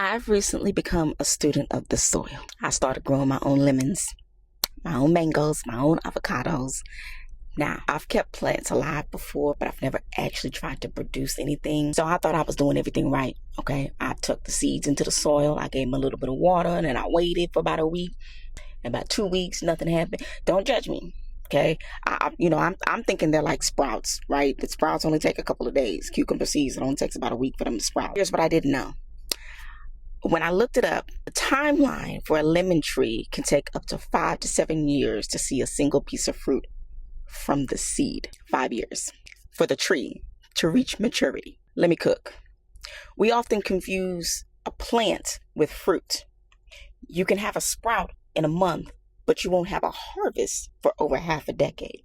I've recently become a student of the soil. I started growing my own lemons, my own mangoes, my own avocados. Now, I've kept plants alive before, but I've never actually tried to produce anything. So I thought I was doing everything right. Okay, I took the seeds into the soil. I gave them a little bit of water, and then I waited for about a week. And about 2 weeks, nothing happened. Don't judge me. Okay, I'm thinking they're like sprouts, right? The sprouts only take a couple of days. Cucumber seeds, it only takes about a week for them to sprout. Here's what I didn't know. When I looked it up, the timeline for a lemon tree can take up to 5 to 7 years to see a single piece of fruit from the seed. 5 years for the tree to reach maturity. Let me cook. We often confuse a plant with fruit. You can have a sprout in a month, but you won't have a harvest for over half a decade.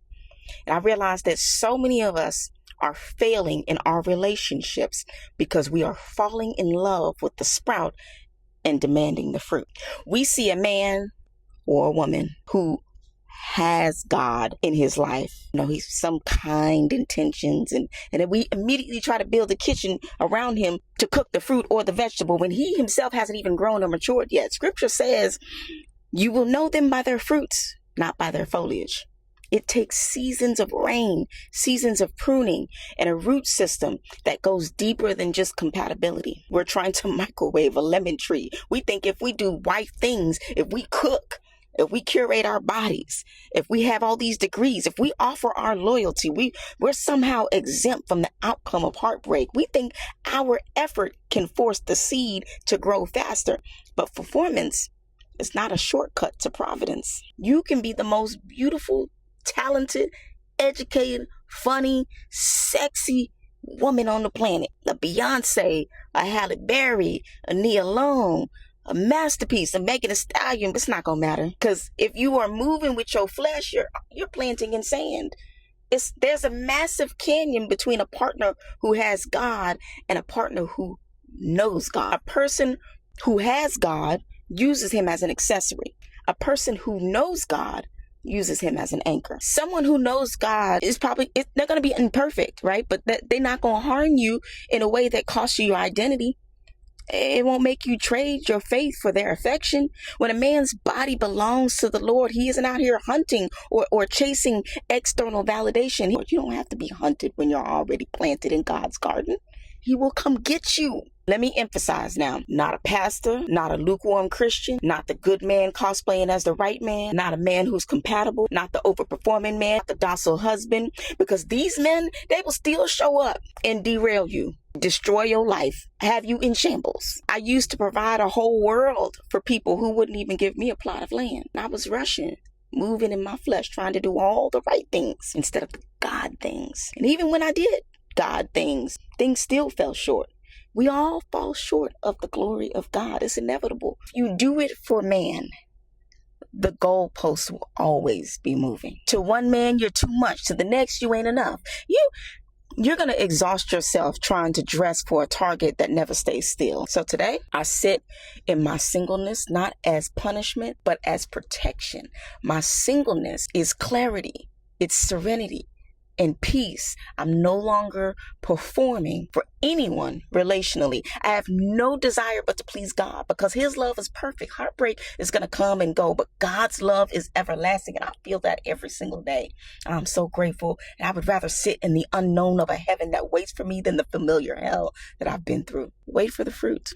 And I realized that so many of us are failing in our relationships because we are falling in love with the sprout and demanding the fruit. We see a man or a woman who has God in his life. He's some kind intentions, and then we immediately try to build a kitchen around him to cook the fruit or the vegetable when he himself hasn't even grown or matured yet. Scripture says, you will know them by their fruits, not by their foliage. It takes seasons of rain, seasons of pruning, and a root system that goes deeper than just compatibility. We're trying to microwave a lemon tree. We think if we do right things, if we cook, if we curate our bodies, if we have all these degrees, if we offer our loyalty, we're somehow exempt from the outcome of heartbreak. We think our effort can force the seed to grow faster, but performance is not a shortcut to providence. You can be the most beautiful, talented, educated, funny, sexy woman on the planet. A Beyonce, a Halle Berry, a Nia Long, a masterpiece, a Megan Thee Stallion. It's not gonna matter, because if you are moving with your flesh, you're planting in sand. There's a massive canyon between a partner who has God and a partner who knows God. A person who has God uses him as an accessory. A person who knows God uses him as an anchor. Someone who knows God is they're going to be imperfect, right? But they're not going to harm you in a way that costs you your identity. It won't make you trade your faith for their affection. When a man's body belongs to the Lord, he isn't out here hunting or chasing external validation. You don't have to be hunted when you're already planted in God's garden. He will come get you. Let me emphasize now, not a pastor, not a lukewarm Christian, not the good man cosplaying as the right man, not a man who's compatible, not the overperforming man, not the docile husband, because these men, they will still show up and derail you, destroy your life, have you in shambles. I used to provide a whole world for people who wouldn't even give me a plot of land. I was rushing, moving in my flesh, trying to do all the right things instead of the God things. And even when I did God things still fell short. We all fall short of the glory of God. It's inevitable. If you do it for man, the goalposts will always be moving. To one man, you're too much. To the next, you ain't enough. You're going to exhaust yourself trying to dress for a target that never stays still. So today, I sit in my singleness, not as punishment, but as protection. My singleness is clarity. It's serenity and peace. I'm no longer performing for anyone relationally. I have no desire but to please God, because his love is perfect. Heartbreak is going to come and go, but God's love is everlasting, and I feel that every single day. I'm so grateful, and I would rather sit in the unknown of a heaven that waits for me than the familiar hell that I've been through. Wait for the fruit.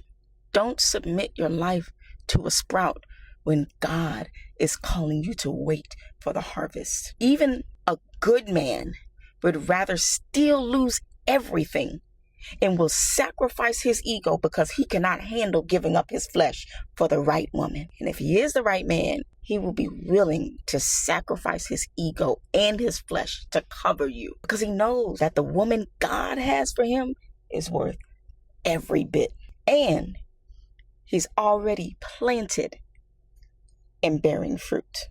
Don't submit your life to a sprout when God is calling you to wait for the harvest. Even a good man would rather still lose everything and will sacrifice his ego because he cannot handle giving up his flesh for the right woman. And if he is the right man, he will be willing to sacrifice his ego and his flesh to cover you, because he knows that the woman God has for him is worth every bit. And he's already planted and bearing fruit.